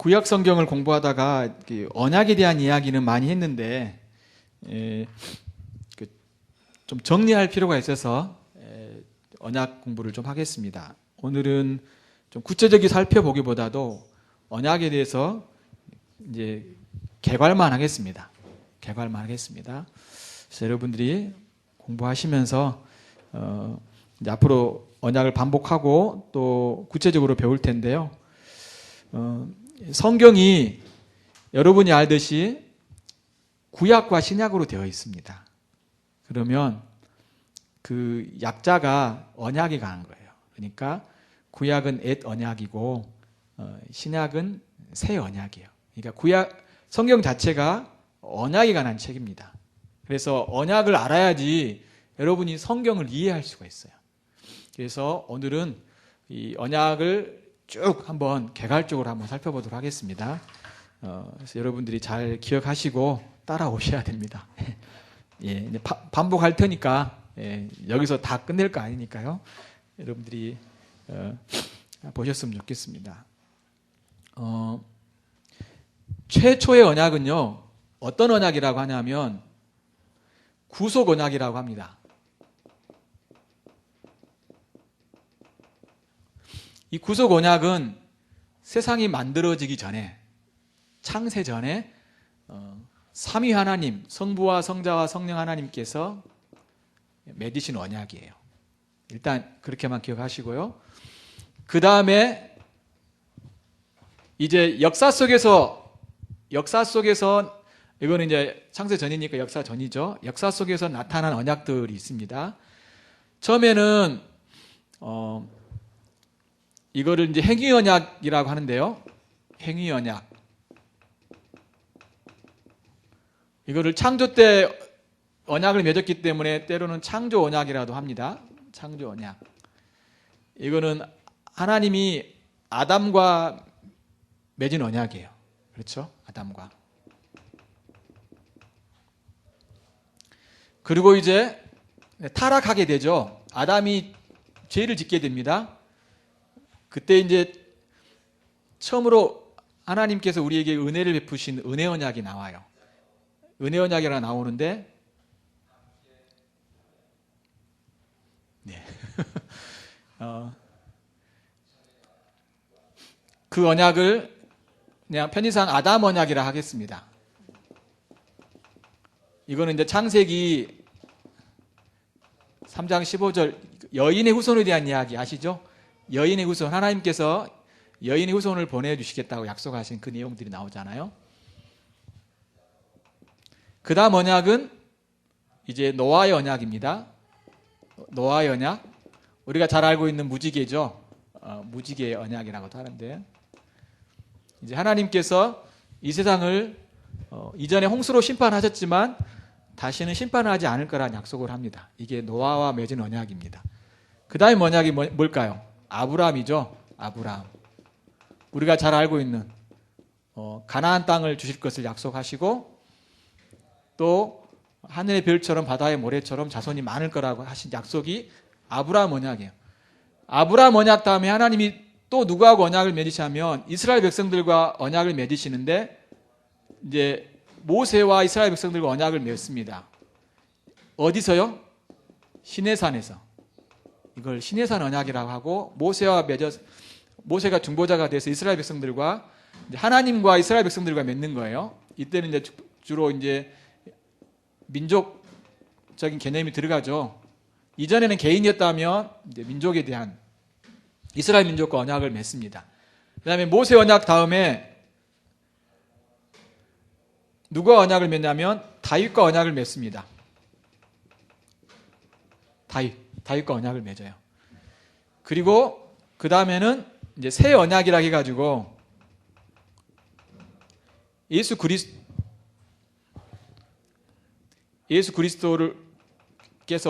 구약 성경을 공부하다가 언약에 대한 이야기는 많이 했는데 좀 정리할 필요가 있어서 언약 공부를 좀 하겠습니다. 오늘은 좀 구체적이 살펴보기보다도 언약에 대해서 이제 개괄만 하겠습니다. 개괄만 하겠습니다. 그래서 여러분들이 공부하시면서 이제 앞으로 언약을 반복하고 또 구체적으로 배울 텐데요. 성경이 여러분이 알듯이 구약과 신약으로 되어 있습니다. 그러면 그 약자가 언약에 가는 거예요. 그러니까 구약은 옛 언약이고 신약은 새 언약이에요. 그러니까 구약 성경 자체가 언약에 관한 책입니다. 그래서 언약을 알아야지 여러분이 성경을 이해할 수가 있어요. 그래서 오늘은 이 언약을 쭉 한번 개괄적으로 한번 살펴보도록 하겠습니다. 그래서 여러분들이 잘 기억하시고 따라오셔야 됩니다. 예, 반복할 테니까 여기서 다 끝낼 거 아니니까요. 여러분들이 보셨으면 좋겠습니다. 최초의 언약은요, 어떤 언약이라고 하냐면 구속 언약이라고 합니다. 이 구속 언약은 세상이 만들어지기 전에, 창세 전에 삼위 하나님, 성부와 성자와 성령 하나님께서 맺으신 언약이에요. 일단 그렇게만 기억하시고요. 그 다음에 이제 역사 속에서 이거는 이제 창세 전이니까 역사 전이죠. 역사 속에서 나타난 언약들이 있습니다. 처음에는 이거를 이제 행위 언약이라고 하는데요. 행위 언약. 이거를 창조 때 언약을 맺었기 때문에 때로는 창조 언약이라도 합니다. 창조 언약. 이거는 하나님이 아담과 맺은 언약이에요. 그렇죠? 아담과. 그리고 이제 타락하게 되죠. 아담이 죄를 짓게 됩니다. 그때 이제 처음으로 하나님께서 우리에게 은혜를 베푸신 은혜 언약이 나와요. 은혜 언약이라 나오는데, 네. 그 언약을 그냥 편의상 아담 언약이라 하겠습니다. 이거는 이제 창세기 3장 15절 여인의 후손에 대한 이야기 아시죠? 여인의 후손, 하나님께서 여인의 후손을 보내주시겠다고 약속하신 그 내용들이 나오잖아요. 그 다음 언약은 이제 노아의 언약입니다. 노아의 언약. 우리가 잘 알고 있는 무지개죠. 무지개의 언약이라고도 하는데, 이제 하나님께서 이 세상을 이전에 홍수로 심판하셨지만 다시는 심판을 하지 않을 거라는 약속을 합니다. 이게 노아와 맺은 언약입니다. 그 다음 언약이 뭘까요? 아브라함이죠. 아브라함. 우리가 잘 알고 있는 가나안 땅을 주실 것을 약속하시고 또 하늘의 별처럼 바다의 모래처럼 자손이 많을 거라고 하신 약속이 아브라함 언약이에요. 아브라함 언약 다음에 하나님이 또 누구하고 언약을 맺으시냐면 이스라엘 백성들과 언약을 맺으시는데, 이제 모세와 이스라엘 백성들과 언약을 맺습니다. 어디서요? 시내산에서. 이걸 시내산 언약이라고 하고, 모세가 중보자가 돼서 이스라엘 백성들과 하나님과 이스라엘 백성들과 맺는 거예요. 이때는 이제 주로 이제 민족적인 개념이 들어가죠. 이전에는 개인이었다면 이제 민족에 대한 이스라엘 민족과 언약을 맺습니다. 그 다음에 모세 언약 다음에 누가 언약을 맺냐면 다윗과 언약을 맺습니다. 다윗과 언약을 맺어요. 그리고 그 다음에는 이제 새 언약이라 해가지고 예수 그리스도께서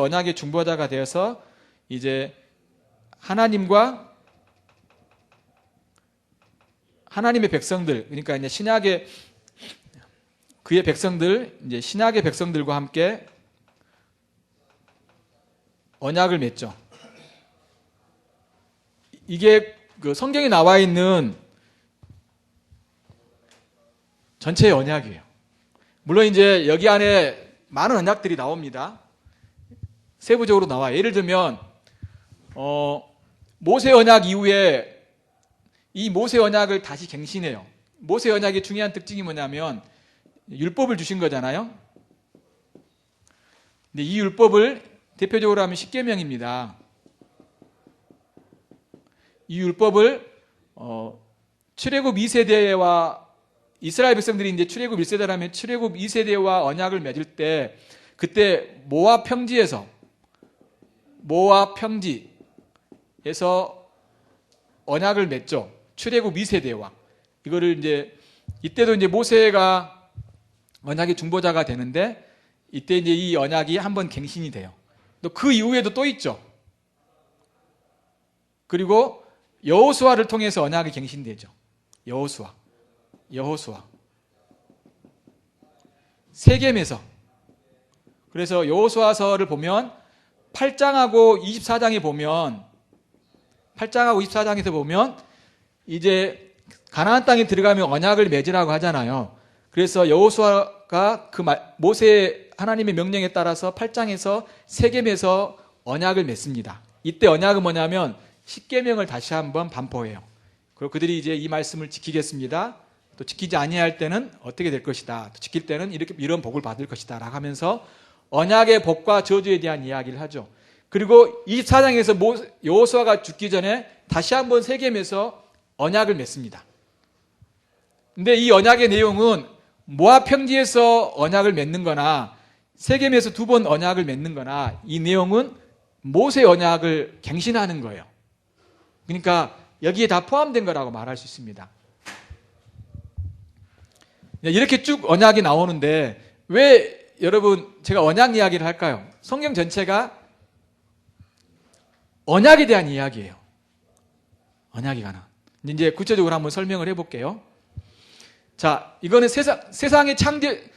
언약의 중보자가 되어서 이제 하나님의 백성들, 그러니까 이제 신약의 그의 백성들, 이제 신약의 백성들과 함께 언약을 맺죠. 이게 그 성경에 나와 있는 전체의 언약이에요. 물론 이제 여기 안에 많은 언약들이 나옵니다. 세부적으로 나와요. 예를 들면 모세 언약 이후에 이 모세 언약을 다시 갱신해요. 모세 언약의 중요한 특징이 뭐냐면 율법을 주신 거잖아요. 근데 이 율법을 대표적으로 하면 십계명입니다. 이 율법을 출애굽 2세대와 이스라엘 백성들이 이제 출애굽 1세대라면 출애굽 2세대와 언약을 맺을 때 그때 모압 평지에서 언약을 맺죠. 출애굽 2세대와. 이거를 이제 이때도 이제 모세가 언약의 중보자가 되는데 이때 이제 이 언약이 한번 갱신이 돼요. 또 그 이후에도 또 있죠. 그리고 여호수아를 통해서 언약이 갱신되죠. 여호수아. 세겜에서. 그래서 여호수아서를 보면 8장하고 24장에 보면 8장하고 24장에서 보면 이제 가나안 땅에 들어가면 언약을 맺으라고 하잖아요. 그래서 여호수아가 모세 하나님의 명령에 따라서 8장에서 세겜에서 언약을 맺습니다. 이때 언약은 뭐냐면 십계명을 다시 한번 반포해요. 그리고 그들이 이제 이 말씀을 지키겠습니다. 또 지키지 아니할 때는 어떻게 될 것이다. 또 지킬 때는 이런 복을 받을 것이다. 라고 하면서 언약의 복과 저주에 대한 이야기를 하죠. 그리고 24장에서 여호수아가 죽기 전에 다시 한번 세겜에서 언약을 맺습니다. 근데 이 언약의 내용은 모압 평지에서 언약을 맺는 거나 세겜에서 2번 언약을 맺는 거나 이 내용은 모세 언약을 갱신하는 거예요. 그러니까 여기에 다 포함된 거라고 말할 수 있습니다. 이렇게 쭉 언약이 나오는데 왜 여러분 제가 언약 이야기를 할까요? 성경 전체가 언약에 대한 이야기예요. 언약이 가나. 이제 구체적으로 한번 설명을 해볼게요. 자, 이거는 세상의 창세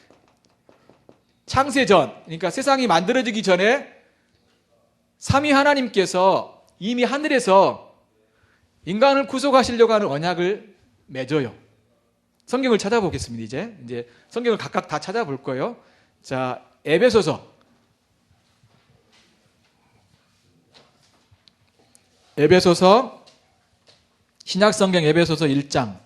전, 그러니까 세상이 만들어지기 전에 삼위 하나님께서 이미 하늘에서 인간을 구속하시려고 하는 언약을 맺어요. 성경을 찾아보겠습니다. 이제 성경을 각각 다 찾아볼 거예요. 자, 에베소서 신약성경 에베소서 1장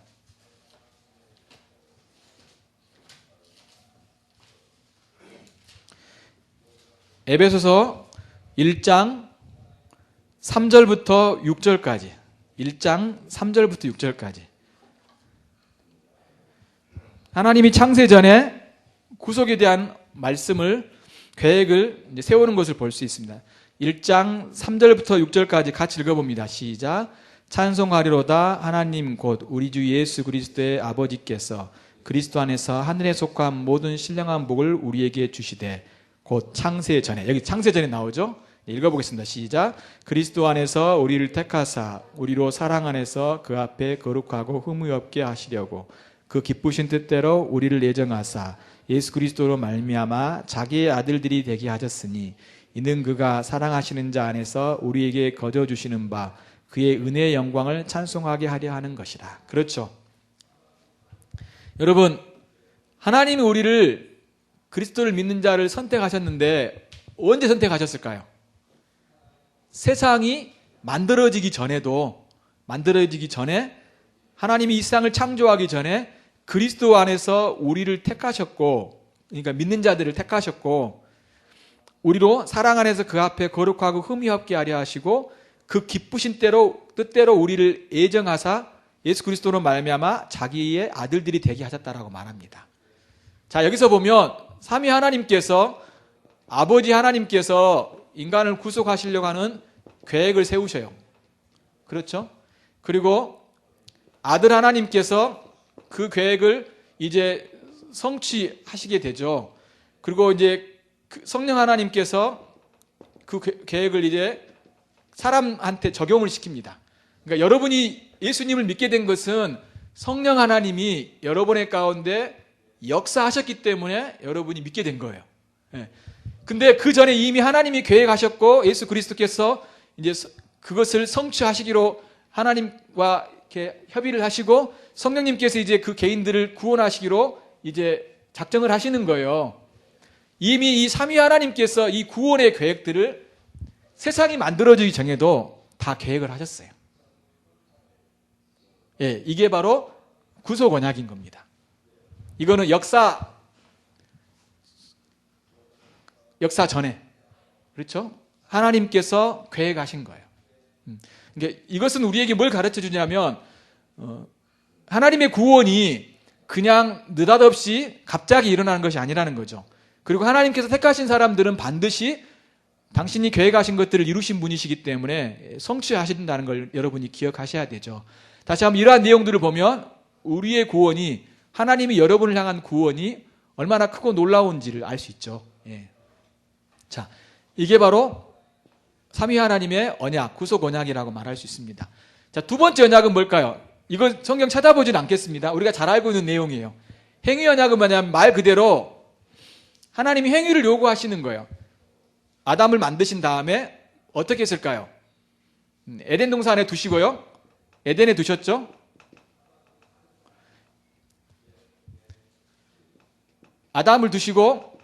에베소서 1장 3절부터 6절까지 1장 3절부터 6절까지 하나님이 창세 전에 구속에 대한 말씀을 계획을 이제 세우는 것을 볼 수 있습니다. 1장 3절부터 6절까지 같이 읽어봅니다. 시작. 찬송하리로다 하나님 곧 우리 주 예수 그리스도의 아버지께서 그리스도 안에서 하늘에 속한 모든 신령한 복을 우리에게 주시되 곧 창세 전에, 여기 창세 전에 나오죠. 읽어보겠습니다. 시작. 그리스도 안에서 우리를 택하사 우리로 사랑 안에서 그 앞에 거룩하고 흠이 없게 하시려고 그 기쁘신 뜻대로 우리를 예정하사 예수 그리스도로 말미암아 자기의 아들들이 되게 하셨으니 이는 그가 사랑하시는 자 안에서 우리에게 거저 주시는 바 그의 은혜의 영광을 찬송하게 하려 하는 것이라. 그렇죠. 여러분, 하나님이 우리를 그리스도를 믿는 자를 선택하셨는데 언제 선택하셨을까요? 세상이 만들어지기 전에 하나님이 이 세상을 창조하기 전에 그리스도 안에서 우리를 택하셨고, 그러니까 믿는 자들을 택하셨고, 우리로 사랑 안에서 그 앞에 거룩하고 흠이 없게 하려 하시고 그 기쁘신 뜻대로 우리를 예정하사 예수 그리스도로 말미암아 자기의 아들들이 되게 하셨다라고 말합니다. 자, 여기서 보면 삼위 하나님께서, 아버지 하나님께서 인간을 구속하시려고 하는 계획을 세우셔요. 그렇죠? 그리고 아들 하나님께서 그 계획을 이제 성취하시게 되죠. 그리고 이제 성령 하나님께서 그 계획을 이제 사람한테 적용을 시킵니다. 그러니까 여러분이 예수님을 믿게 된 것은 성령 하나님이 여러분의 가운데 역사하셨기 때문에 여러분이 믿게 된 거예요. 근데 그 전에 이미 하나님이 계획하셨고 예수 그리스도께서 이제 그것을 성취하시기로 하나님과 이렇게 협의를 하시고 성령님께서 이제 그 개인들을 구원하시기로 이제 작정을 하시는 거예요. 이미 이 삼위 하나님께서 이 구원의 계획들을 세상이 만들어지기 전에도 다 계획을 하셨어요. 예, 이게 바로 구속 언약인 겁니다. 이거는 역사 전에, 그렇죠? 하나님께서 계획하신 거예요. 그러니까 이것은 우리에게 뭘 가르쳐 주냐면, 하나님의 구원이 그냥 느닷없이 갑자기 일어나는 것이 아니라는 거죠. 그리고 하나님께서 택하신 사람들은 반드시 당신이 계획하신 것들을 이루신 분이시기 때문에 성취하신다는 걸 여러분이 기억하셔야 되죠. 다시 한번 이러한 내용들을 보면 우리의 구원이, 하나님이 여러분을 향한 구원이 얼마나 크고 놀라운지를 알 수 있죠. 예. 자, 이게 바로 삼위 하나님의 언약, 구속 언약이라고 말할 수 있습니다. 자, 두 번째 언약은 뭘까요? 이거 성경 찾아보지는 않겠습니다. 우리가 잘 알고 있는 내용이에요. 행위 언약은 뭐냐면 말 그대로 하나님이 행위를 요구하시는 거예요. 아담을 만드신 다음에 어떻게 했을까요? 에덴 동산에 두시고요. 에덴에 두셨죠? 아담을 두시고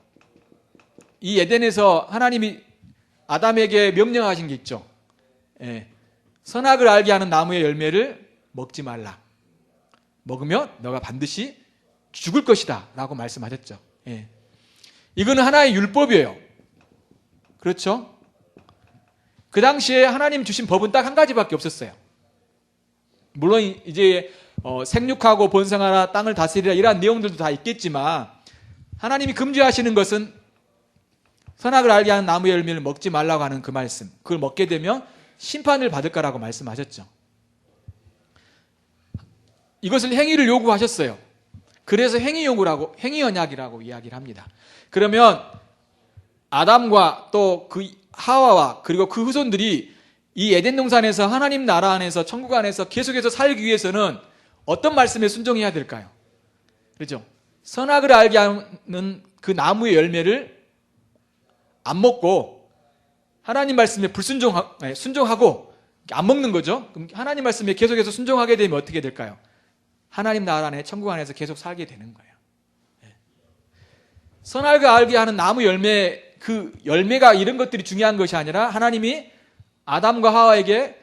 이 에덴에서 하나님이 아담에게 명령하신 게 있죠. 예. 선악을 알게 하는 나무의 열매를 먹지 말라. 먹으면 너가 반드시 죽을 것이다 라고 말씀하셨죠. 예. 이거는 하나의 율법이에요. 그렇죠? 그 당시에 하나님 주신 법은 딱 한 가지밖에 없었어요. 물론 이제 생육하고 번성하라, 땅을 다스리라 이러한 내용들도 다 있겠지만 하나님이 금지하시는 것은 선악을 알게 하는 나무의 열매를 먹지 말라고 하는 그 말씀, 그걸 먹게 되면 심판을 받을 거라고 말씀하셨죠. 이것을 행위를 요구하셨어요. 그래서 행위 언약이라고 이야기를 합니다. 그러면 아담과 또 그 하와와 그리고 그 후손들이 이 에덴 동산에서 하나님 나라 안에서, 천국 안에서 계속해서 살기 위해서는 어떤 말씀에 순종해야 될까요? 그렇죠? 선악을 알게 하는 그 나무의 열매를 안 먹고 하나님 말씀에 순종하고 안 먹는 거죠. 그럼 하나님 말씀에 계속해서 순종하게 되면 어떻게 될까요? 하나님 나라 안에, 천국 안에서 계속 살게 되는 거예요. 선악을 알게 하는 나무 열매, 그 열매가 이런 것들이 중요한 것이 아니라 하나님이 아담과 하와에게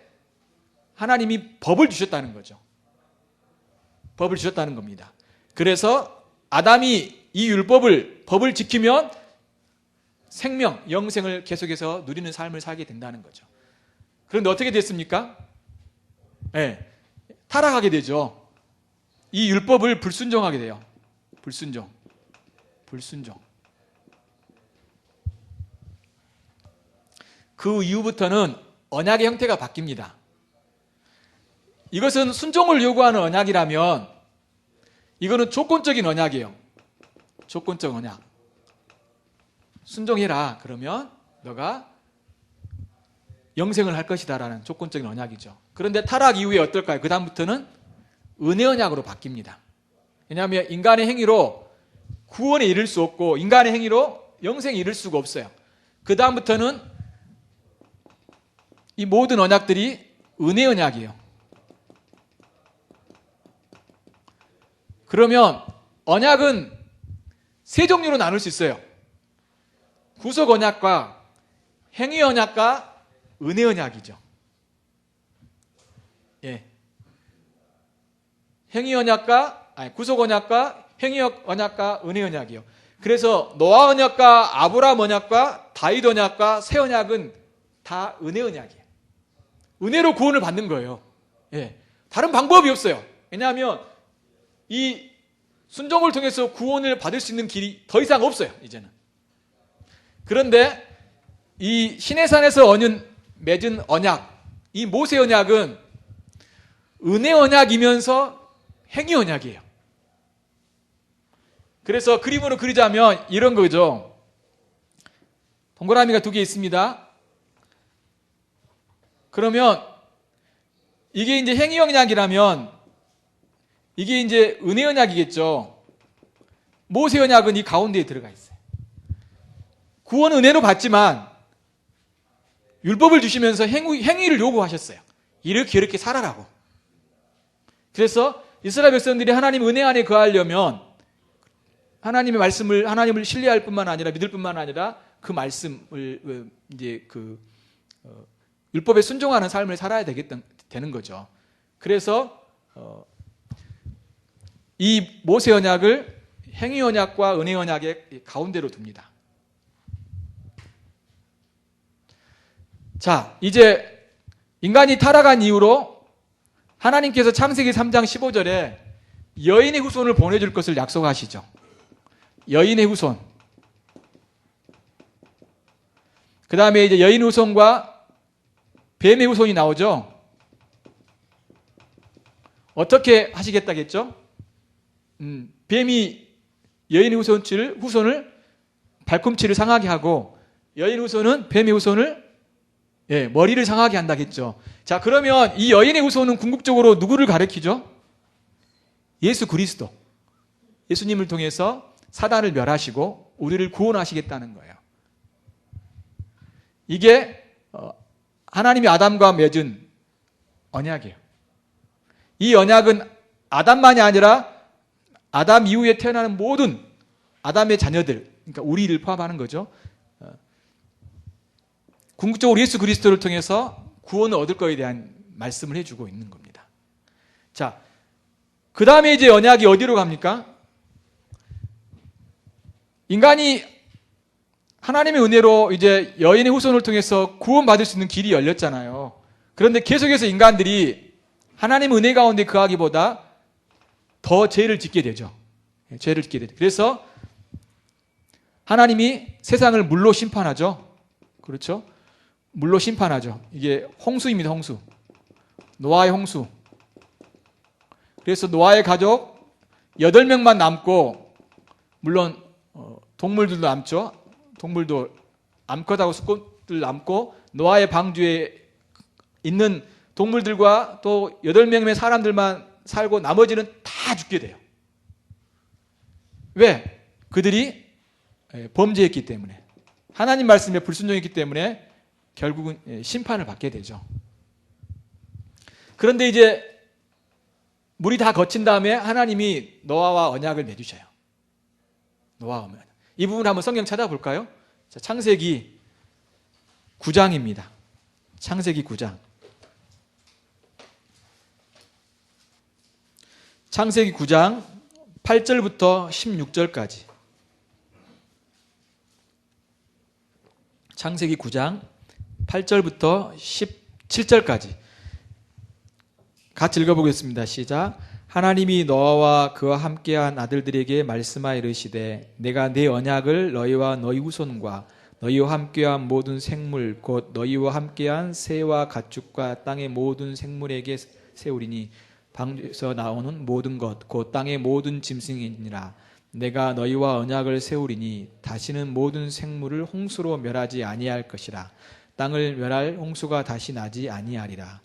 하나님이 법을 주셨다는 거죠. 법을 주셨다는 겁니다. 그래서 아담이 이 법을 지키면 생명, 영생을 계속해서 누리는 삶을 살게 된다는 거죠. 그런데 어떻게 됐습니까? 네, 타락하게 되죠. 이 율법을 불순종하게 돼요. 불순종. 그 이후부터는 언약의 형태가 바뀝니다. 이것은 순종을 요구하는 언약이라면 이거는 조건적인 언약이에요. 조건적 언약. 순종해라. 그러면 너가 영생을 할 것이다 라는 조건적인 언약이죠. 그런데 타락 이후에 어떨까요? 그 다음부터는 은혜 언약으로 바뀝니다. 왜냐하면 인간의 행위로 구원에 이를 수 없고 인간의 행위로 영생에 이를 수가 없어요. 그 다음부터는 이 모든 언약들이 은혜 언약이에요. 그러면 언약은 세 종류로 나눌 수 있어요. 구속 언약과 행위 언약과 은혜 언약이죠. 예. 구속 언약과 행위 언약과 은혜 언약이요. 그래서 노아 언약과 아브라함 언약과 다윗 언약과 새 언약은 다 은혜 언약이에요. 은혜로 구원을 받는 거예요. 예. 다른 방법이 없어요. 왜냐하면 이 순종을 통해서 구원을 받을 수 있는 길이 더 이상 없어요. 이제는. 그런데 이 시내산에서 맺은 언약, 이 모세 언약은 은혜 언약이면서 행위 언약이에요. 그래서 그림으로 그리자면 이런 거죠. 동그라미가 2개 있습니다. 그러면 이게 이제 행위 언약이라면 이게 이제 은혜 언약이겠죠. 모세 언약은 이 가운데에 들어가 있어요. 구원 은혜로 받지만 율법을 주시면서 행위를 요구하셨어요. 이렇게 살아라고. 그래서 이스라엘 백성들이 하나님 은혜 안에 거하려면 하나님의 말씀을 하나님을 신뢰할 뿐만 아니라 믿을 뿐만 아니라 그 말씀을 이제 율법에 순종하는 삶을 살아야 되는 거죠. 그래서 이 모세 언약을 행위 언약과 은혜 언약의 가운데로 둡니다. 자, 이제 인간이 타락한 이후로 하나님께서 창세기 3장 15절에 여인의 후손을 보내줄 것을 약속하시죠. 여인의 후손. 그 다음에 이제 여인 후손과 뱀의 후손이 나오죠. 어떻게 하시겠다겠죠? 뱀이 여인의 후손을 발꿈치를 상하게 하고 여인 후손은 뱀의 후손을 머리를 상하게 한다겠죠. 자, 그러면 이 여인의 후손은 궁극적으로 누구를 가리키죠? 예수 그리스도. 예수님을 통해서 사단을 멸하시고 우리를 구원하시겠다는 거예요. 이게 하나님이 아담과 맺은 언약이에요. 이 언약은 아담만이 아니라 아담 이후에 태어나는 모든 아담의 자녀들, 그러니까 우리를 포함하는 거죠. 궁극적으로 예수 그리스도를 통해서 구원을 얻을 거에 대한 말씀을 해주고 있는 겁니다. 자, 그 다음에 이제 언약이 어디로 갑니까? 인간이 하나님의 은혜로 이제 여인의 후손을 통해서 구원받을 수 있는 길이 열렸잖아요. 그런데 계속해서 인간들이 하나님의 은혜 가운데 거하기보다 더 죄를 짓게 되죠. 죄를 짓게 되죠. 그래서 하나님이 세상을 물로 심판하죠. 그렇죠? 물로 심판하죠. 이게 홍수입니다. 홍수. 노아의 홍수. 그래서 노아의 가족 8명만 남고, 물론 동물들도 남죠. 동물도 암컷하고 수컷들 남고, 노아의 방주에 있는 동물들과 또 8명의 사람들만 살고 나머지는 다 죽게 돼요. 왜? 그들이 범죄했기 때문에, 하나님 말씀에 불순종했기 때문에 결국은 심판을 받게 되죠. 그런데 이제 물이 다 거친 다음에 하나님이 노아와 언약을 맺으셔요. 노아와 언약. 이 부분 한번 성경 찾아볼까요? 자, 창세기 9장입니다. 창세기 9장. 창세기 9장 8절부터 16절까지. 창세기 9장 8절부터 17절까지. 같이 읽어보겠습니다. 시작. 하나님이 노아와 그와 함께한 아들들에게 말씀하여 이르시되 내가 내 언약을 너희와 너희 후손과 너희와 함께한 모든 생물 곧 너희와 함께한 새와 가축과 땅의 모든 생물에게 세우리니 방주에서 나오는 모든 것 곧 땅의 모든 짐승이니라. 내가 너희와 언약을 세우리니 다시는 모든 생물을 홍수로 멸하지 아니할 것이라. 땅을 멸할 홍수가 다시 나지 아니하리라.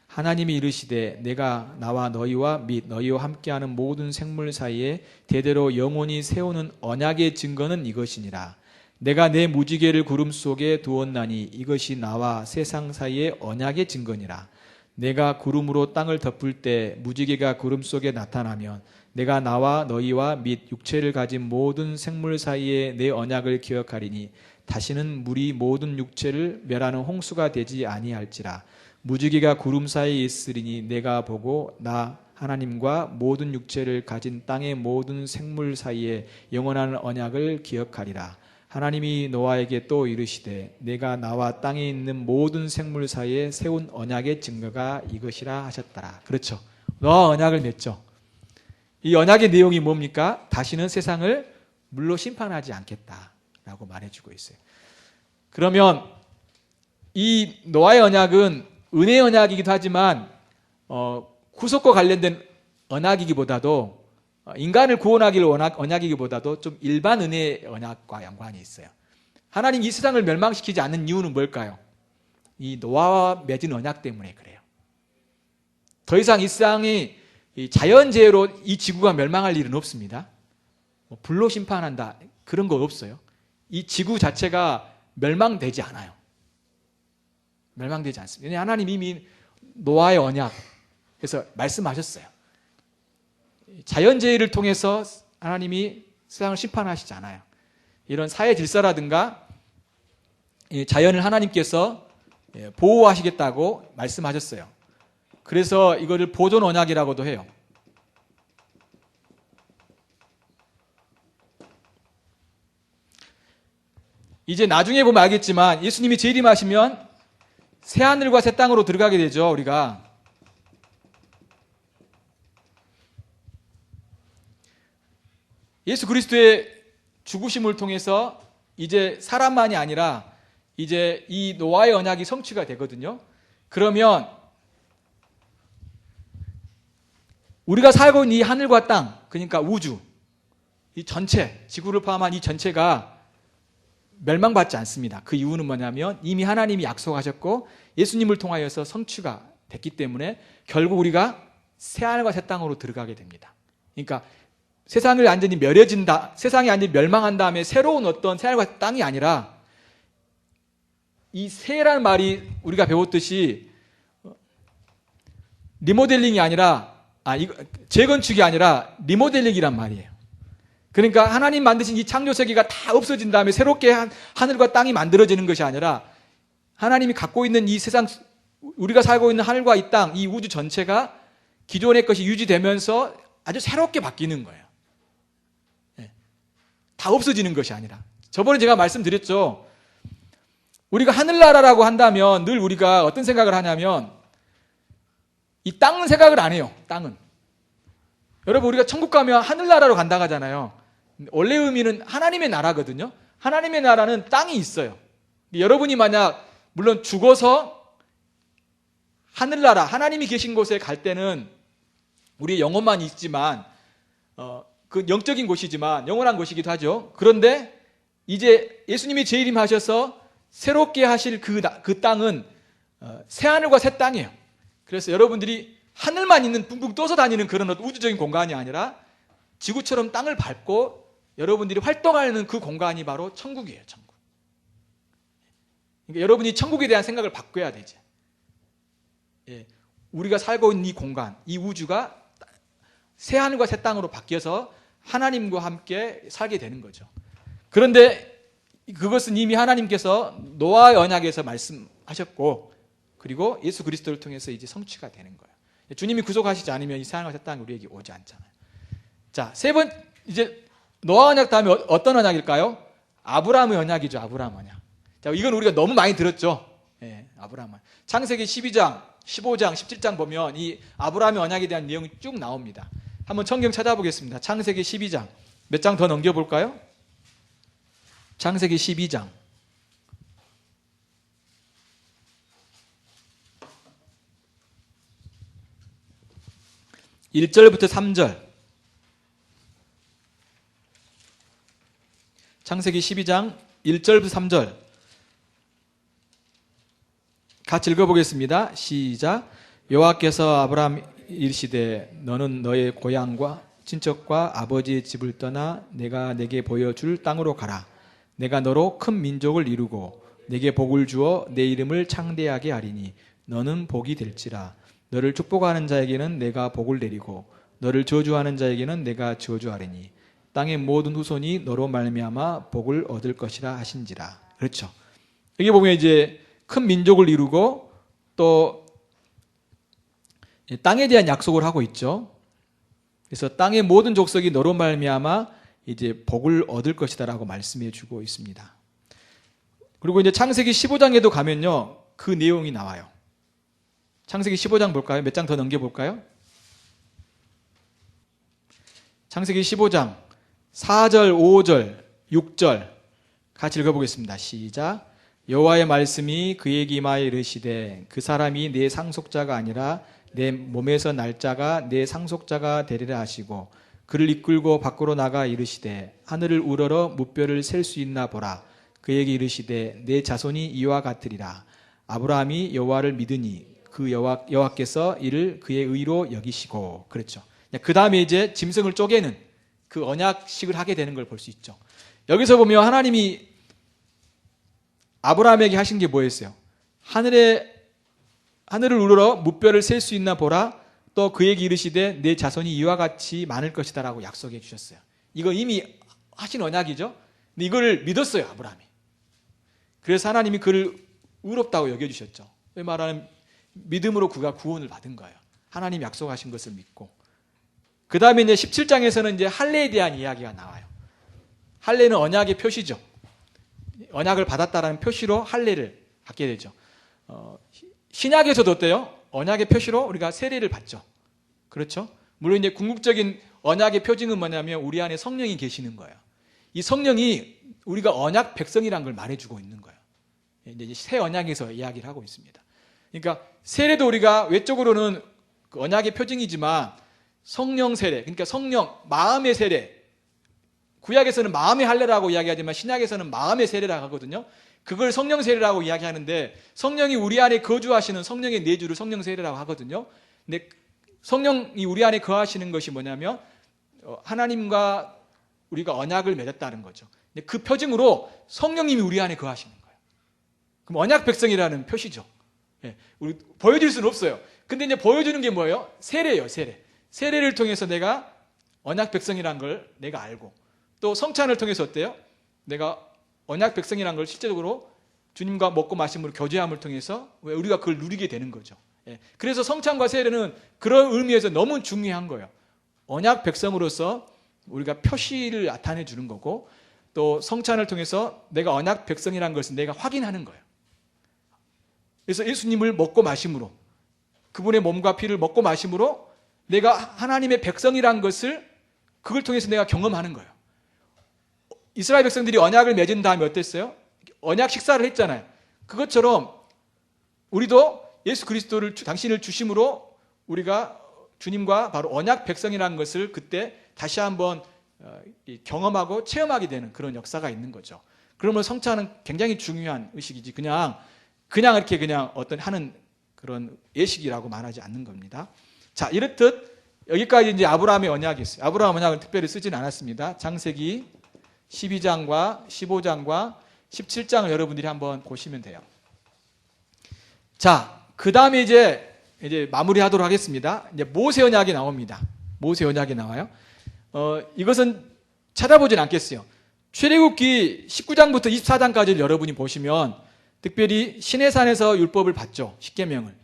하나님이 이르시되 내가 나와 너희와 및 너희와 함께하는 모든 생물 사이에 대대로 영원히 세우는 언약의 증거는 이것이니라. 내가 내 무지개를 구름 속에 두었나니 이것이 나와 세상 사이의 언약의 증거니라. 내가 구름으로 땅을 덮을 때 무지개가 구름 속에 나타나면 내가 나와 너희와 및 육체를 가진 모든 생물 사이에 내 언약을 기억하리니 다시는 물이 모든 육체를 멸하는 홍수가 되지 아니할지라. 무지개가 구름 사이에 있으리니 내가 보고 나 하나님과 모든 육체를 가진 땅의 모든 생물 사이에 영원한 언약을 기억하리라. 하나님이 노아에게 또 이르시되 내가 나와 땅에 있는 모든 생물 사이에 세운 언약의 증거가 이것이라 하셨더라. 그렇죠. 노아 언약을 맺죠. 이 언약의 내용이 뭡니까? 다시는 세상을 물로 심판하지 않겠다라고 말해주고 있어요. 그러면 이 노아의 언약은 은혜의 언약이기도 하지만 구속과 관련된 언약이기보다도 인간을 구원하기를 언약이기보다도 좀 일반 은혜의 언약과 연관이 있어요. 하나님 이 세상을 멸망시키지 않는 이유는 뭘까요? 이 노아와 맺은 언약 때문에 그래요. 더 이상 이 세상이 자연재해로 이 지구가 멸망할 일은 없습니다. 불로 심판한다 그런 거 없어요. 이 지구 자체가 멸망되지 않아요. 멸망되지 않습니다. 왜냐하면 하나님 이미 노아의 언약에서 말씀하셨어요. 자연재해를 통해서 하나님이 세상을 심판하시지 않아요. 이런 사회 질서라든가 자연을 하나님께서 보호하시겠다고 말씀하셨어요. 그래서 이거를 보존 언약이라고도 해요. 이제 나중에 보면 알겠지만 예수님이 재림하시면 새 하늘과 새 땅으로 들어가게 되죠. 우리가 예수 그리스도의 죽으심을 통해서 이제 사람만이 아니라 이제 이 노아의 언약이 성취가 되거든요. 그러면 우리가 살고 있는 이 하늘과 땅, 그러니까 우주, 이 전체, 지구를 포함한 이 전체가 멸망받지 않습니다. 그 이유는 뭐냐면 이미 하나님이 약속하셨고 예수님을 통하여서 성취가 됐기 때문에 결국 우리가 새 하늘과 새 땅으로 들어가게 됩니다. 그러니까 세상이 완전히 세상이 완전히 멸망한 다음에 새로운 어떤 새 하늘과 땅이 아니라 이 새라는 말이 우리가 배웠듯이 리모델링이 아니라 재건축이 아니라 리모델링이란 말이에요. 그러니까 하나님 만드신 이 창조 세계가 다 없어진 다음에 새롭게 하늘과 땅이 만들어지는 것이 아니라 하나님이 갖고 있는 이 세상, 우리가 살고 있는 하늘과 이 땅, 이 우주 전체가 기존의 것이 유지되면서 아주 새롭게 바뀌는 거예요. 다 없어지는 것이 아니라. 저번에 제가 말씀드렸죠. 우리가 하늘나라라고 한다면 늘 우리가 어떤 생각을 하냐면 이 땅은 생각을 안 해요. 땅은. 여러분 우리가 천국 가면 하늘나라로 간다고 하잖아요. 원래 의미는 하나님의 나라거든요. 하나님의 나라는 땅이 있어요. 여러분이 만약 물론 죽어서 하늘나라, 하나님이 계신 곳에 갈 때는 우리의 영혼만 있지만 그 영적인 곳이지만 영원한 곳이기도 하죠. 그런데 이제 예수님이 재림하셔서 새롭게 하실 그 땅은 새 하늘과 새 땅이에요. 그래서 여러분들이 하늘만 있는 붕붕 떠서 다니는 그런 우주적인 공간이 아니라 지구처럼 땅을 밟고 여러분들이 활동하는 그 공간이 바로 천국이에요. 천국. 그러니까 여러분이 천국에 대한 생각을 바꿔야 되지. 우리가 살고 있는 이 공간, 이 우주가 새 하늘과 새 땅으로 바뀌어서 하나님과 함께 살게 되는 거죠. 그런데 그것은 이미 하나님께서 노아의 언약에서 말씀하셨고 그리고 예수 그리스도를 통해서 이제 성취가 되는 거예요. 주님이 구속하시지 않으면 이 새 하늘과 새 땅이 우리에게 오지 않잖아요. 자, 이제 노아 언약 다음에 어떤 언약일까요? 아브라함의 언약이죠. 아브라함 언약. 자, 이건 우리가 너무 많이 들었죠. 아브라함 언약. 창세기 12장, 15장, 17장 보면 이 아브라함의 언약에 대한 내용이 쭉 나옵니다. 한번 성경 찾아보겠습니다. 창세기 12장. 몇 장 더 넘겨볼까요? 창세기 12장. 1절부터 3절. 창세기 12장 1절부터 3절. 같이 읽어보겠습니다. 시작. 여호와께서 아브라함 이르시되 너는 너의 고향과 친척과 아버지의 집을 떠나 내가 내게 보여줄 땅으로 가라. 내가 너로 큰 민족을 이루고 내게 복을 주어 내 이름을 창대하게 하리니 너는 복이 될지라. 너를 축복하는 자에게는 내가 복을 내리고 너를 저주하는 자에게는 내가 저주하리니 땅의 모든 후손이 너로 말미암아 복을 얻을 것이라 하신지라. 그렇죠. 여기 보면 이제 큰 민족을 이루고 또 땅에 대한 약속을 하고 있죠. 그래서 땅의 모든 족속이 너로 말미암아 이제 복을 얻을 것이다라고 말씀해 주고 있습니다. 그리고 이제 창세기 15장에도 가면요. 그 내용이 나와요. 창세기 15장 볼까요? 몇 장 더 넘겨볼까요? 창세기 15장 4절, 5절, 6절 같이 읽어보겠습니다. 시작. 여호와의 말씀이 그에게 임하여 이르시되 그 사람이 내 상속자가 아니라 내 몸에서 날 자가 내 상속자가 되리라 하시고 그를 이끌고 밖으로 나가 이르시되 하늘을 우러러 무뼈를 셀 수 있나 보라. 그에게 이르시되 내 자손이 이와 같으리라. 아브라함이 여호와를 믿으니 그 여호와께서 이를 그의 의로 여기시고. 그렇죠. 그 다음에 이제 짐승을 쪼개는 그 언약식을 하게 되는 걸 볼 수 있죠. 여기서 보면 하나님이 아브라함에게 하신 게 뭐였어요? 하늘을 우러러 무뼈를 셀 수 있나 보라. 또 그에게 이르시되 내 자손이 이와 같이 많을 것이다 라고 약속해 주셨어요. 이거 이미 하신 언약이죠. 근데 이걸 믿었어요, 아브라함이. 그래서 하나님이 그를 의롭다고 여겨주셨죠. 왜 말하는 믿음으로 그가 구원을 받은 거예요. 하나님 약속하신 것을 믿고. 그 다음에 이제 17장에서는 이제 할례에 대한 이야기가 나와요. 할례는 언약의 표시죠. 언약을 받았다라는 표시로 할례를 받게 되죠. 신약에서도 어때요? 언약의 표시로 우리가 세례를 받죠. 그렇죠? 물론 이제 궁극적인 언약의 표징은 뭐냐면 우리 안에 성령이 계시는 거예요. 이 성령이 우리가 언약 백성이라는 걸 말해주고 있는 거예요. 이제 새 언약에서 이야기를 하고 있습니다. 그러니까 세례도 우리가 외적으로는 그 언약의 표징이지만 성령 세례, 그러니까 성령, 마음의 세례. 구약에서는 마음의 할례라고 이야기하지만 신약에서는 마음의 세례라고 하거든요. 그걸 성령 세례라고 이야기하는데 성령이 우리 안에 거주하시는 성령의 내주를 성령 세례라고 하거든요. 근데 성령이 우리 안에 거하시는 것이 뭐냐면 하나님과 우리가 언약을 맺었다는 거죠. 근데 그 표징으로 성령님이 우리 안에 거하시는 거예요. 그럼 언약 백성이라는 표시죠. 예, 우리 보여줄 수는 없어요. 근데 이제 보여주는 게 뭐예요? 세례예요, 세례. 세례를 통해서 내가 언약 백성이라는 걸 내가 알고 또 성찬을 통해서 어때요? 내가 언약 백성이라는 걸 실제적으로 주님과 먹고 마심으로 교제함을 통해서 우리가 그걸 누리게 되는 거죠. 예, 그래서 성찬과 세례는 그런 의미에서 너무 중요한 거예요. 언약 백성으로서 우리가 표시를 나타내 주는 거고 또 성찬을 통해서 내가 언약 백성이라는 것을 내가 확인하는 거예요. 그래서 예수님을 먹고 마심으로 그분의 몸과 피를 먹고 마심으로 내가 하나님의 백성이라는 것을 그걸 통해서 내가 경험하는 거예요. 이스라엘 백성들이 언약을 맺은 다음에 어땠어요? 언약 식사를 했잖아요. 그것처럼 우리도 예수 그리스도를 당신을 주심으로 우리가 주님과 바로 언약 백성이라는 것을 그때 다시 한번 경험하고 체험하게 되는 그런 역사가 있는 거죠. 그러면 성찬은 굉장히 중요한 의식이지 그냥 이렇게 그냥 어떤 하는 그런 예식이라고 말하지 않는 겁니다. 자, 이렇듯 여기까지 이제 아브라함의 언약이 있어요. 아브라함 언약을 특별히 쓰진 않았습니다. 창세기 12장과 15장과 17장을 여러분들이 한번 보시면 돼요. 자, 그 다음에 이제 마무리하도록 하겠습니다. 이제 모세 언약이 나옵니다. 모세 언약이 나와요. 이것은 찾아보진 않겠어요. 출애굽기 19장부터 24장까지를 여러분이 보시면 특별히 시내산에서 율법을 받죠. 십계명을.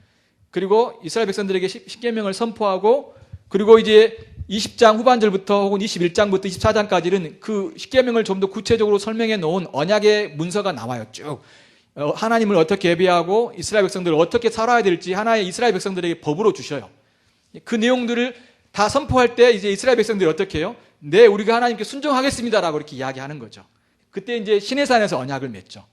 그리고 이스라엘 백성들에게 십계명을 선포하고 그리고 이제 20장 후반절부터 혹은 21장부터 24장까지는 그 십계명을 좀 더 구체적으로 설명해 놓은 언약의 문서가 나와요. 쭉. 하나님을 어떻게 예배하고 이스라엘 백성들을 어떻게 살아야 될지 하나의 이스라엘 백성들에게 법으로 주셔요. 그 내용들을 다 선포할 때 이제 이스라엘 백성들이 어떻게 해요? 네, 우리가 하나님께 순종하겠습니다라고 이렇게 이야기하는 거죠. 그때 이제 시내산에서 언약을 맺죠.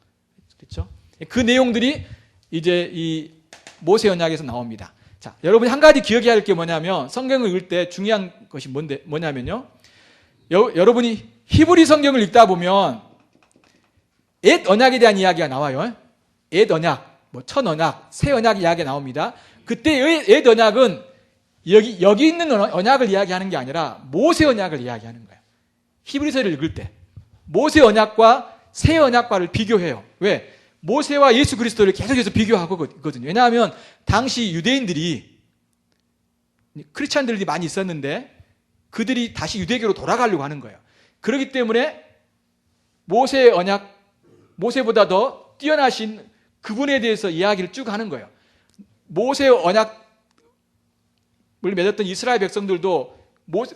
그렇죠? 그 내용들이 이제 이 모세 언약에서 나옵니다. 자, 여러분이 한 가지 기억해야 할 게 뭐냐면 성경을 읽을 때 중요한 것이 뭐냐면요. 여러분이 히브리 성경을 읽다 보면 옛 언약에 대한 이야기가 나와요. 옛 언약, 첫 언약, 새 언약 이야기가 나옵니다. 그때 옛 언약은 여기 있는 언약을 이야기하는 게 아니라 모세 언약을 이야기하는 거예요. 히브리서를 읽을 때 모세 언약과 새 언약과를 비교해요. 왜? 모세와 예수 그리스도를 계속해서 비교하거든요. 왜냐하면 당시 유대인들이 크리스찬들이 많이 있었는데 그들이 다시 유대교로 돌아가려고 하는 거예요. 그렇기 때문에 모세의 언약, 모세보다 더 뛰어나신 그분에 대해서 이야기를 쭉 하는 거예요. 모세의 언약을 맺었던 이스라엘 백성들도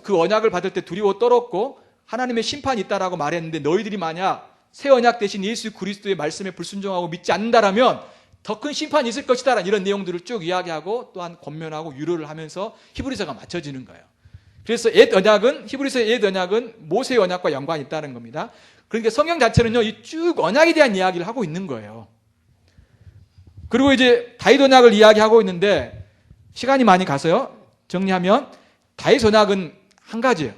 그 언약을 받을 때 두려워 떨었고 하나님의 심판이 있다라고 말했는데 너희들이 만약 새 언약 대신 예수 그리스도의 말씀에 불순종하고 믿지 않는다라면 더 큰 심판이 있을 것이다 라는 이런 내용들을 쭉 이야기하고 또한 권면하고 유로를 하면서 히브리서가 맞춰지는 거예요. 그래서 옛 언약은 히브리서의 옛 언약은 모세의 언약과 연관이 있다는 겁니다. 그러니까 성경 자체는요, 이 쭉 언약에 대한 이야기를 하고 있는 거예요. 그리고 이제 다윗 언약을 이야기하고 있는데 시간이 많이 가서요. 정리하면 다윗 언약은 한 가지예요.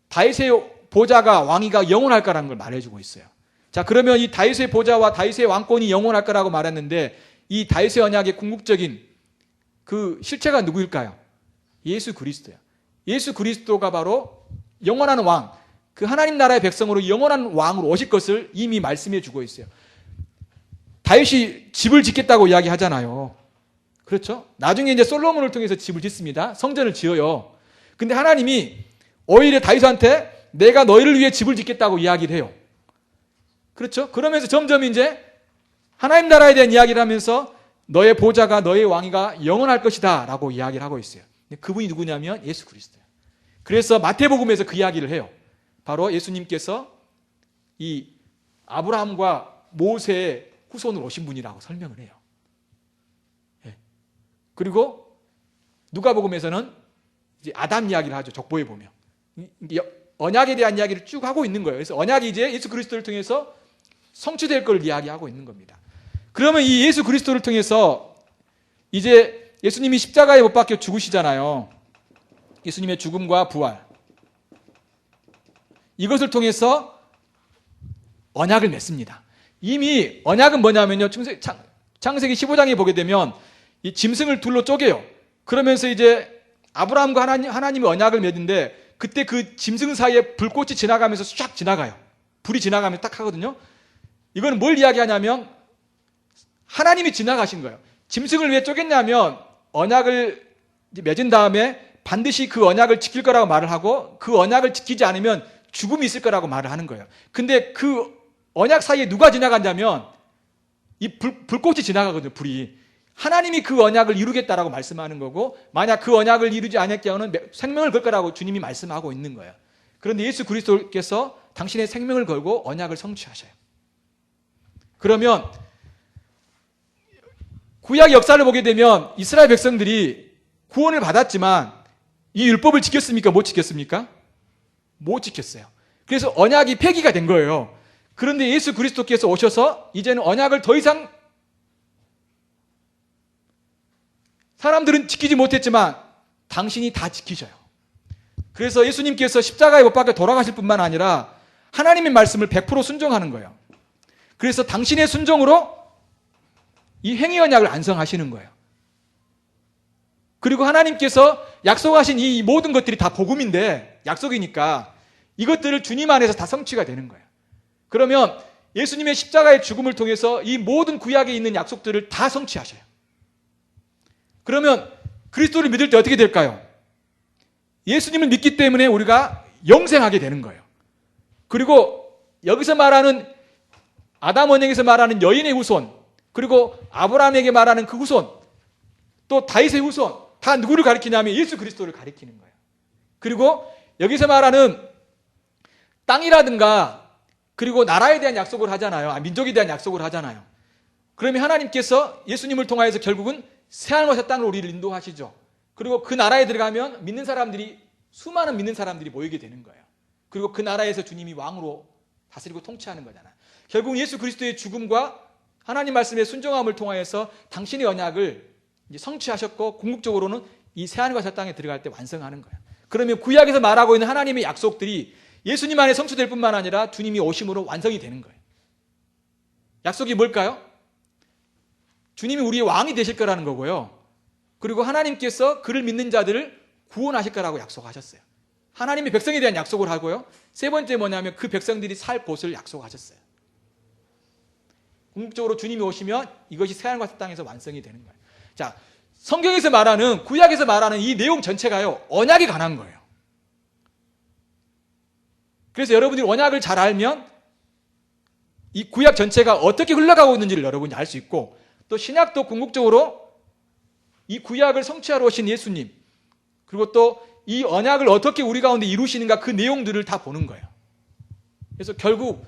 다윗의 보좌가 왕위가 영원할 거라는 걸 말해주고 있어요. 자, 그러면 이 다윗의 보좌와 다윗의 왕권이 영원할 거라고 말했는데 이 다윗의 언약의 궁극적인 그 실체가 누구일까요? 예수 그리스도예요. 예수 그리스도가 바로 영원한 왕, 그 하나님 나라의 백성으로 영원한 왕으로 오실 것을 이미 말씀해 주고 있어요. 다윗이 집을 짓겠다고 이야기하잖아요. 그렇죠? 나중에 이제 솔로몬을 통해서 집을 짓습니다. 성전을 지어요. 근데 하나님이 오히려 다윗한테 내가 너희를 위해 집을 짓겠다고 이야기를 해요. 그렇죠? 그러면서 점점 이제 하나님 나라에 대한 이야기를 하면서 너의 보좌가, 너의 왕위가 영원할 것이다 라고 이야기를 하고 있어요. 그분이 누구냐면 예수 그리스도예요. 그래서 마태복음에서 그 이야기를 해요. 바로 예수님께서 이 아브라함과 모세의 후손으로 오신 분이라고 설명을 해요. 그리고 누가복음에서는 이제 아담 이야기를 하죠. 족보에 보면 언약에 대한 이야기를 쭉 하고 있는 거예요. 그래서 언약이 이제 예수 그리스도를 통해서 성취될 걸 이야기하고 있는 겁니다. 그러면 이 예수 그리스도를 통해서 이제 예수님이 십자가에 못 박혀 죽으시잖아요. 예수님의 죽음과 부활, 이것을 통해서 언약을 맺습니다. 이미 언약은 뭐냐면요, 창세기 15장에 보게 되면 이 짐승을 둘로 쪼개요. 그러면서 이제 아브라함과 하나님이 언약을 맺는데, 그때 그 짐승 사이에 불꽃이 지나가면서 쫙 지나가요. 불이 지나가면서 딱 하거든요. 이거는 뭘 이야기하냐면 하나님이 지나가신 거예요. 짐승을 왜 쪼갰냐면 언약을 맺은 다음에 반드시 그 언약을 지킬 거라고 말을 하고, 그 언약을 지키지 않으면 죽음이 있을 거라고 말을 하는 거예요. 근데 그 언약 사이에 누가 지나간다면 이 불꽃이 지나가거든요. 불이. 하나님이 그 언약을 이루겠다라고 말씀하는 거고, 만약 그 언약을 이루지 않을 경우는 생명을 걸 거라고 주님이 말씀하고 있는 거예요. 그런데 예수 그리스도께서 당신의 생명을 걸고 언약을 성취하셔요. 그러면 구약 역사를 보게 되면 이스라엘 백성들이 구원을 받았지만 이 율법을 지켰습니까? 못 지켰습니까? 못 지켰어요. 그래서 언약이 폐기가 된 거예요. 그런데 예수 그리스도께서 오셔서 이제는 언약을 더 이상 사람들은 지키지 못했지만 당신이 다 지키셔요. 그래서 예수님께서 십자가에 못 박혀 돌아가실 뿐만 아니라 하나님의 말씀을 100% 순종하는 거예요. 그래서 당신의 순종으로 이 행위 언약을 완성하시는 거예요. 그리고 하나님께서 약속하신 이 모든 것들이 다 복음인데, 약속이니까 이것들을 주님 안에서 다 성취가 되는 거예요. 그러면 예수님의 십자가의 죽음을 통해서 이 모든 구약에 있는 약속들을 다 성취하셔요. 그러면 그리스도를 믿을 때 어떻게 될까요? 예수님을 믿기 때문에 우리가 영생하게 되는 거예요. 그리고 여기서 말하는 아담 원형에서 말하는 여인의 후손, 그리고 아브라함에게 말하는 그 후손, 또 다윗의 후손, 다 누구를 가리키냐면 예수 그리스도를 가리키는 거예요. 그리고 여기서 말하는 땅이라든가 그리고 나라에 대한 약속을 하잖아요. 민족에 대한 약속을 하잖아요. 그러면 하나님께서 예수님을 통하여서 결국은 새하늘과 새 땅을 우리를 인도하시죠. 그리고 그 나라에 들어가면 믿는 사람들이, 수많은 믿는 사람들이 모이게 되는 거예요. 그리고 그 나라에서 주님이 왕으로 다스리고 통치하는 거잖아요. 결국 예수 그리스도의 죽음과 하나님 말씀의 순종함을 통하여서 당신의 언약을 이제 성취하셨고, 궁극적으로는 이 새하늘과 새 땅에 들어갈 때 완성하는 거예요. 그러면 구약에서 말하고 있는 하나님의 약속들이 예수님 안에 성취될 뿐만 아니라 주님이 오심으로 완성이 되는 거예요. 약속이 뭘까요? 주님이 우리의 왕이 되실 거라는 거고요. 그리고 하나님께서 그를 믿는 자들을 구원하실 거라고 약속하셨어요. 하나님의 백성에 대한 약속을 하고요. 세 번째 뭐냐면 그 백성들이 살 곳을 약속하셨어요. 궁극적으로 주님이 오시면 이것이 새하늘과 새 땅에서 완성이 되는 거예요. 자, 성경에서 말하는, 구약에서 말하는 이 내용 전체가요, 언약에 관한 거예요. 그래서 여러분들이 언약을 잘 알면 이 구약 전체가 어떻게 흘러가고 있는지를 여러분이 알 수 있고, 또 신약도 궁극적으로 이 구약을 성취하러 오신 예수님, 그리고 또 이 언약을 어떻게 우리 가운데 이루시는가, 그 내용들을 다 보는 거예요. 그래서 결국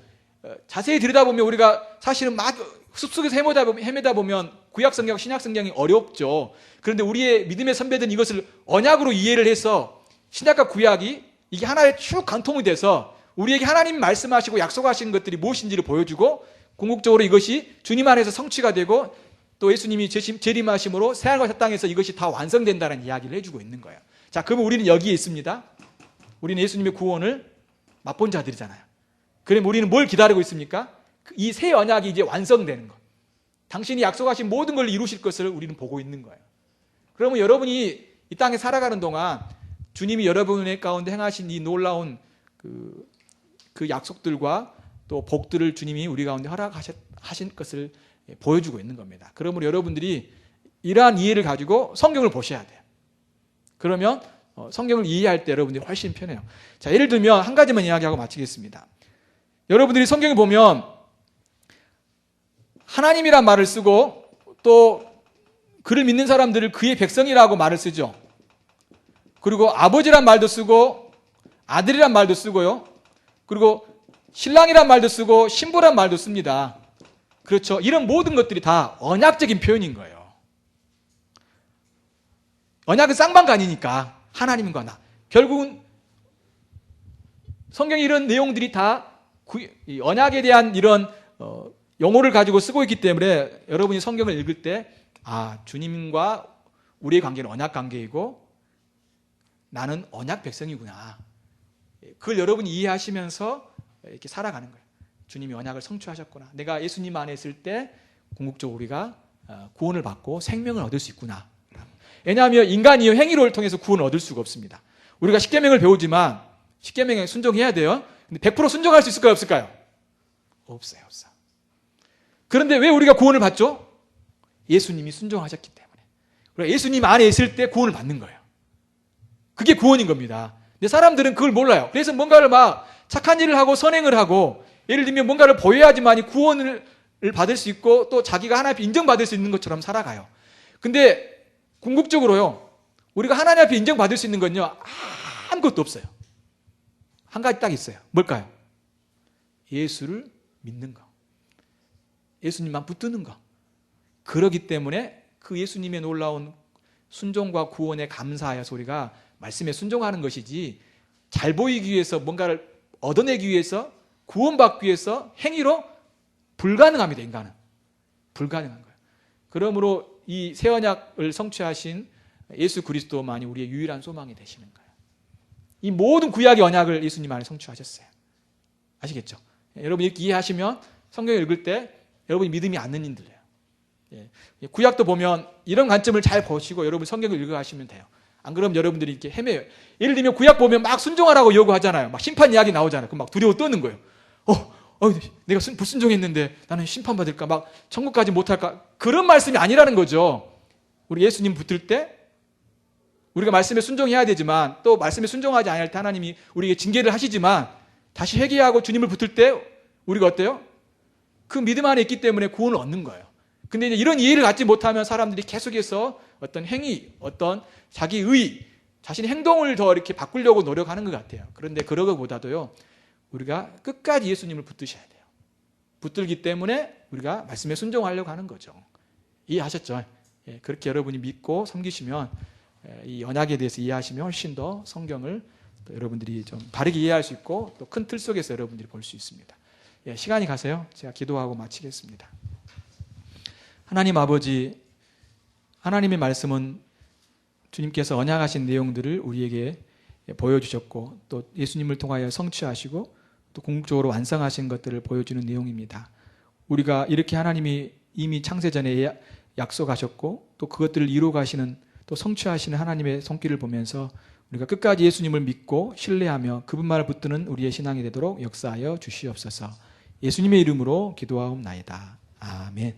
자세히 들여다보면 우리가 사실은 막 숲속에서 헤매다 보면 구약 성경, 신약 성경이 어렵죠. 그런데 우리의 믿음의 선배들은 이것을 언약으로 이해를 해서 신약과 구약이 이게 하나의 쭉 관통이 돼서 우리에게 하나님 말씀하시고 약속하시는 것들이 무엇인지를 보여주고, 궁극적으로 이것이 주님 안에서 성취가 되고, 또 예수님이 재림하심으로 새하늘과 새 땅에서 이것이 다 완성된다는 이야기를 해주고 있는 거예요. 자, 그러면 우리는 여기에 있습니다. 우리는 예수님의 구원을 맛본 자들이잖아요. 그럼 우리는 뭘 기다리고 있습니까? 이 새 언약이 이제 완성되는 것, 당신이 약속하신 모든 걸 이루실 것을 우리는 보고 있는 거예요. 그러면 여러분이 이 땅에 살아가는 동안 주님이 여러분의 가운데 행하신 이 놀라운 그 약속들과 또 복들을 주님이 우리 가운데 허락하신 것을 보여주고 있는 겁니다. 그러므로 여러분들이 이러한 이해를 가지고 성경을 보셔야 돼요. 그러면 성경을 이해할 때 여러분들이 훨씬 편해요. 자, 예를 들면 한 가지만 이야기하고 마치겠습니다. 여러분들이 성경을 보면 하나님이란 말을 쓰고 또 그를 믿는 사람들을 그의 백성이라고 말을 쓰죠. 그리고 아버지란 말도 쓰고 아들이란 말도 쓰고요. 그리고 신랑이란 말도 쓰고 신부란 말도 씁니다. 그렇죠. 이런 모든 것들이 다 언약적인 표현인 거예요. 언약은 쌍방간이니까 하나님과 나. 결국은 성경에 이런 내용들이 다 언약에 대한 이런 용어를 가지고 쓰고 있기 때문에 여러분이 성경을 읽을 때 주님과 우리의 관계는 언약 관계이고 나는 언약 백성이구나. 그걸 여러분이 이해하시면서 이렇게 살아가는 거예요. 주님이 언약을 성취하셨구나. 내가 예수님 안에 있을 때 궁극적으로 우리가 구원을 받고 생명을 얻을 수 있구나. 왜냐하면 인간이 행위를 통해서 구원을 얻을 수가 없습니다. 우리가 십계명을 배우지만 십계명에 순종해야 돼요. 근데 100% 순종할 수 있을까요? 없을까요? 없어요. 그런데 왜 우리가 구원을 받죠? 예수님이 순종하셨기 때문에. 그리고 예수님 안에 있을 때 구원을 받는 거예요. 그게 구원인 겁니다. 근데 사람들은 그걸 몰라요. 그래서 뭔가를 막 착한 일을 하고 선행을 하고 예를 들면 뭔가를 보여야지만 구원을 받을 수 있고 또 자기가 하나님 앞에 인정받을 수 있는 것처럼 살아가요. 근데 궁극적으로요, 우리가 하나님 앞에 인정받을 수 있는 건요, 아무것도 없어요. 한 가지 딱 있어요. 뭘까요? 예수를 믿는 거. 예수님만 붙드는 거. 그러기 때문에 그 예수님의 놀라운 순종과 구원에 감사하여 소리가 말씀에 순종하는 것이지 잘 보이기 위해서 뭔가를 얻어내기 위해서 구원받기 위해서 행위로 불가능합니다. 인간은. 불가능한 거예요. 그러므로 이 새 언약을 성취하신 예수 그리스도만이 우리의 유일한 소망이 되시는 거예요. 이 모든 구약의 언약을 예수님 안에 성취하셨어요. 아시겠죠? 여러분 이렇게 이해하시면 성경을 읽을 때 여러분이 믿음이 않는 인들이에요. 구약도 보면 이런 관점을 잘 보시고 여러분 성경을 읽어가시면 돼요. 안 그러면 여러분들이 이렇게 헤매요. 예를 들면 구약 보면 막 순종하라고 요구하잖아요. 막 심판 이야기 나오잖아요. 그럼 막 두려워 떠는 거예요. 내가 불순종했는데 나는 심판받을까? 막 천국까지 못할까? 그런 말씀이 아니라는 거죠. 우리 예수님 붙들 때 우리가 말씀에 순종해야 되지만 또 말씀에 순종하지 않을 때 하나님이 우리에게 징계를 하시지만 다시 회개하고 주님을 붙들 때 우리가 어때요? 그 믿음 안에 있기 때문에 구원을 얻는 거예요. 근데 이제 이런 이해를 갖지 못하면 사람들이 계속해서 어떤 행위, 어떤 자기 의, 자신의 행동을 더 이렇게 바꾸려고 노력하는 것 같아요. 그런데 그런 것보다도요, 우리가 끝까지 예수님을 붙드셔야 돼요. 붙들기 때문에 우리가 말씀에 순종하려고 하는 거죠. 이해하셨죠? 그렇게 여러분이 믿고 섬기시면 이 언약에 대해서 이해하시면 훨씬 더 성경을 또 여러분들이 좀 바르게 이해할 수 있고 또 큰 틀 속에서 여러분들이 볼 수 있습니다. 시간이 가세요. 제가 기도하고 마치겠습니다. 하나님 아버지, 하나님의 말씀은 주님께서 언약하신 내용들을 우리에게 보여주셨고 또 예수님을 통하여 성취하시고 또 궁극적으로 완성하신 것들을 보여주는 내용입니다. 우리가 이렇게 하나님이 이미 창세전에 약속하셨고 또 그것들을 이루어가시는 또 성취하시는 하나님의 손길을 보면서 우리가 끝까지 예수님을 믿고 신뢰하며 그분만을 붙드는 우리의 신앙이 되도록 역사하여 주시옵소서. 예수님의 이름으로 기도하옵나이다. 아멘.